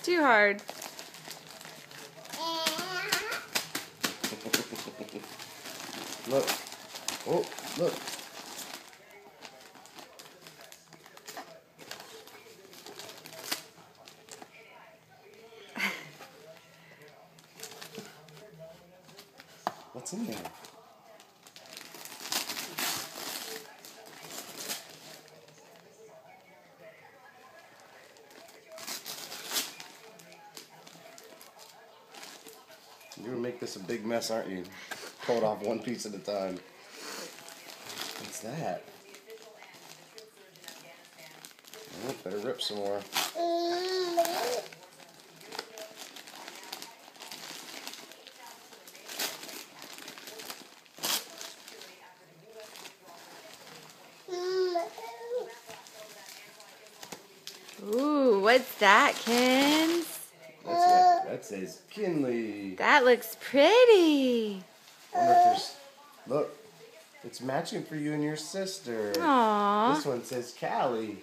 Too hard. Look. Oh, look. What's in there? You're gonna make this a big mess, aren't you? Pull it off one piece at a time. What's that? Oh, better rip some more. Ooh, what's that, Kens? That says Kinley. That looks pretty. I wonder if there's... Look, it's matching for you and your sister. Aww. This one says Callie.